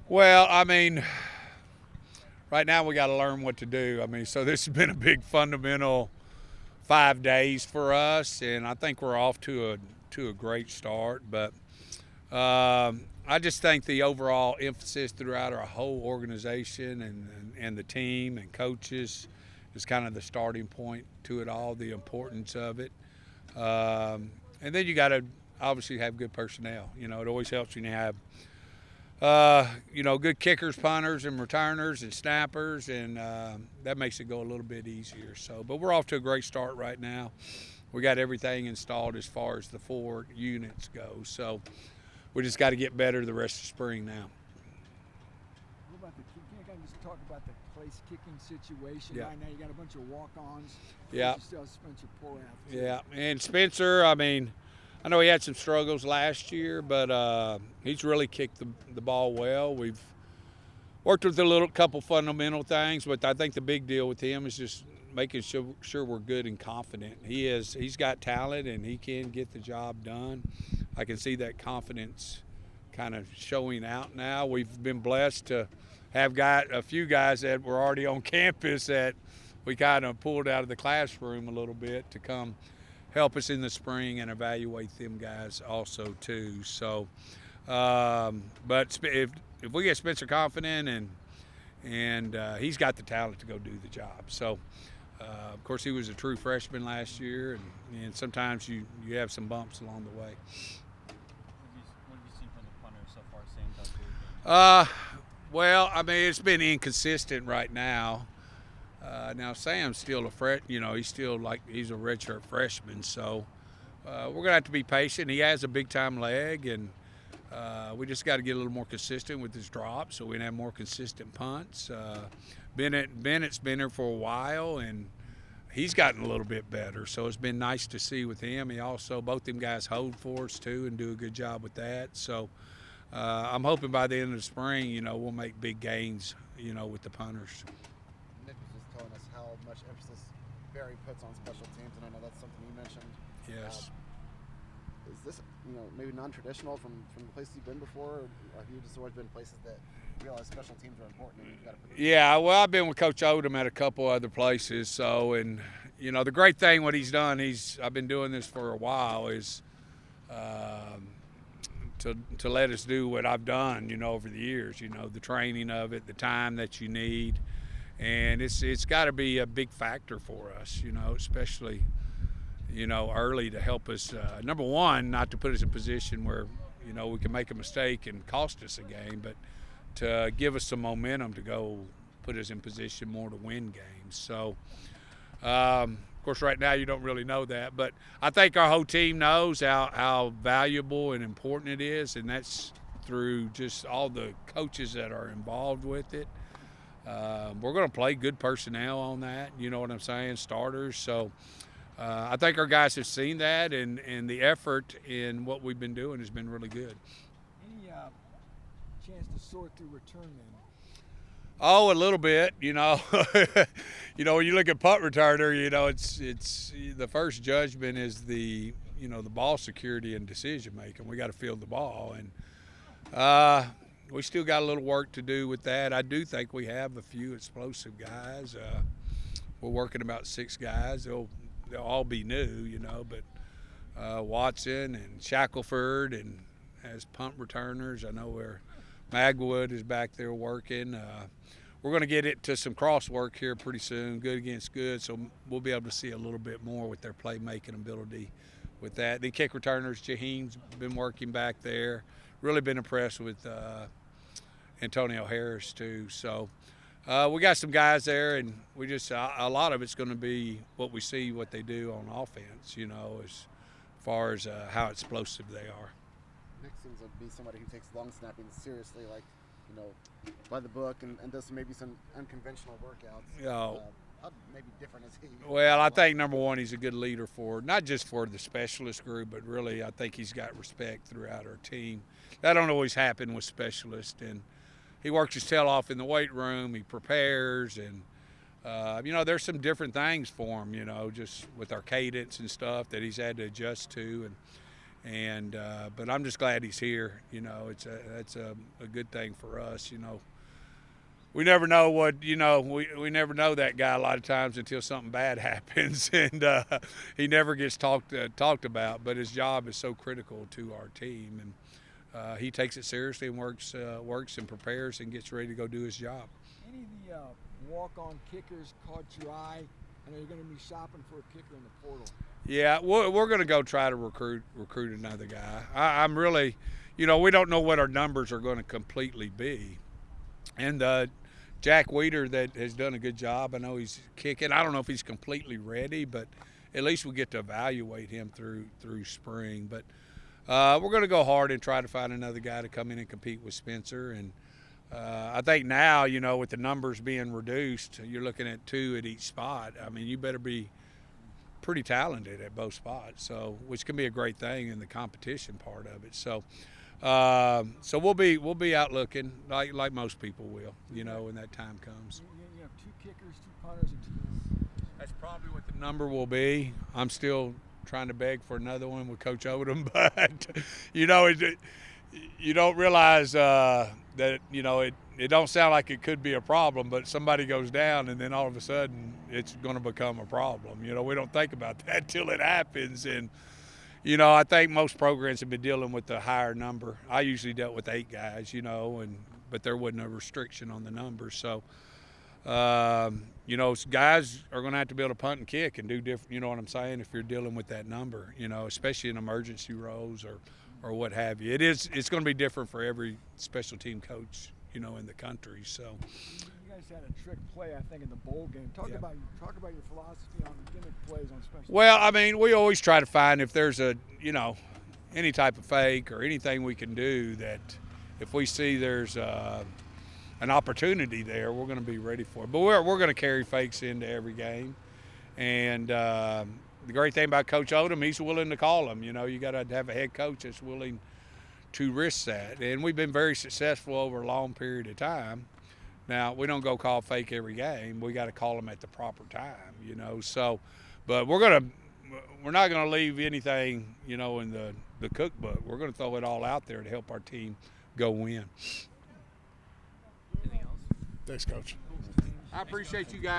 Well, I mean, right now we got to learn what to do. I mean, so this has been a big fundamental 5 days for us, and I think we're off to a great start. But I just think the overall emphasis throughout our whole organization and the team and coaches is kind of the starting point to it all, the importance of it. And then you got to obviously have good personnel. You know, it always helps when you have good kickers, punters, and returners and snappers, and that makes it go a little bit easier. So, but we're off to a great start right now. We got everything installed as far as the 4 units go. So, we just got to get better the rest of spring now. What about can you kind of just talk about the place kicking situation Yeah. right now? You got a bunch of walk-ons. Yeah. You still have Spencer Porath. Yeah, and Spencer, I mean, I know he had some struggles last year, but he's really kicked the ball well. We've worked with a little couple fundamental things, but I think the big deal with him is just making sure we're good and confident. He's got talent and he can get the job done. I can see that confidence kind of showing out now. We've been blessed to have got a few guys that were already on campus that we kind of pulled out of the classroom a little bit to come help us in the spring and evaluate them guys also too. So, but if we get Spencer confident and he's got the talent to go do the job. So, of course, he was a true freshman last year, and sometimes you have some bumps along the way. What have you seen from the punter so far, Sam? Well, I mean, it's been inconsistent right now. Now Sam's still he's still he's a redshirt freshman, so we're gonna have to be patient. He has a big time leg, and we just got to get a little more consistent with his drops, so we can have more consistent punts. Bennett's been there for a while, and he's gotten a little bit better, so it's been nice to see with him. He also both them guys hold for us too and do a good job with that. So I'm hoping by the end of the spring, we'll make big gains, with the punters. Nick was just telling us how much emphasis Barry puts on special teams, and I know that's something you mentioned. Yes. Is this, maybe non-traditional from the places you've been before, or have you just always been places that realize special teams are important and you've got to put Yeah, well, I've been with Coach Odom at a couple other places, so, and, the great thing what he's done, I've been doing this for a while, is to let us do what I've done, over the years, the training of it, the time that you need, and it's got to be a big factor for us, especially, early to help us, number one, not to put us in a position where, we can make a mistake and cost us a game, but to give us some momentum to go put us in position more to win games. So, of course, right now you don't really know that, but I think our whole team knows how valuable and important it is, and that's through just all the coaches that are involved with it. We're going to play good personnel on that, you know what I'm saying, starters. So I think our guys have seen that, and the effort in what we've been doing has been really good. Any chance to sort through return men? Oh, a little bit, when you look at punt returner, it's the first judgment is the ball security and decision making. We got to field the ball, and we still got a little work to do with that. I do think we have a few explosive guys. We're working about 6 guys. They'll all be new, but Watson and Shackelford and as punt returners. I know where Magwood is back there working. We're going to get it to some cross work here pretty soon, good against good, so we'll be able to see a little bit more with their playmaking ability with that. The kick returners, Jaheem's been working back there. Really been impressed with Antonio Harris too. So we got some guys there, and we just a lot of it's going to be what we see, what they do on offense, as far as how explosive they are. Nick seems to be somebody who takes long snapping seriously, by the book, and does maybe some unconventional workouts. How maybe different is he? Well, I think number one, he's a good leader not just for the specialist group, but really I think he's got respect throughout our team. That don't always happen with specialists, and he works his tail off in the weight room. He prepares, and there's some different things for him, just with our cadence and stuff that he's had to adjust to, And but I'm just glad he's here. You know, that's a good thing for us. You know, we never know what, you know, we never know that guy a lot of times until something bad happens, and he never gets talked about. But his job is so critical to our team, and he takes it seriously and works and prepares and gets ready to go do his job. Any of the walk-on kickers caught your eye? I know you're going to be shopping for a kicker in the portal. Yeah, we're going to go try to recruit another guy. I'm really, you know, we don't know what our numbers are going to completely be, and Jack Weeder that has done a good job. I know he's kicking. I don't know if he's completely ready, but at least we get to evaluate him through spring. But we're going to go hard and try to find another guy to come in and compete with Spencer. And I think now, you know, with the numbers being reduced, you're looking at 2 at each spot. I mean, you better be pretty talented at both spots, so which can be a great thing in the competition part of it. So so we'll be out looking like most people will, you know, when that time comes. You have 2 kickers, 2 punters, and 2. That's probably what the number will be. I'm still trying to beg for another one with Coach Odom, but you know, you don't realize that, you know, it don't sound like it could be a problem, but somebody goes down and then all of a sudden it's going to become a problem. You know, we don't think about that till it happens. And you know, I think most programs have been dealing with the higher number. I usually dealt with 8 guys, you know, but there wasn't a restriction on the numbers. So, you know, guys are going to have to be able to punt and kick and do different, you know what I'm saying, if you're dealing with that number, you know, especially in emergency roles or what have you. It's going to be different for every special team coach, you know, in the country. So you guys had a trick play, I think, in the bowl game. Talk about your philosophy on gimmick plays on special. Well, I mean, we always try to find if there's a, you know, any type of fake or anything we can do that if we see there's an opportunity there, we're going to be ready for it. But we're going to carry fakes into every game. And the great thing about Coach Odom, he's willing to call them. You know, you got to have a head coach that's willing to risk that. And we've been very successful over a long period of time. Now, we don't go call fake every game. We got to call them at the proper time, you know. So, but we're not going to leave anything, you know, in the cookbook. We're going to throw it all out there to help our team go win. Anything else? Thanks, Coach. I appreciate you guys.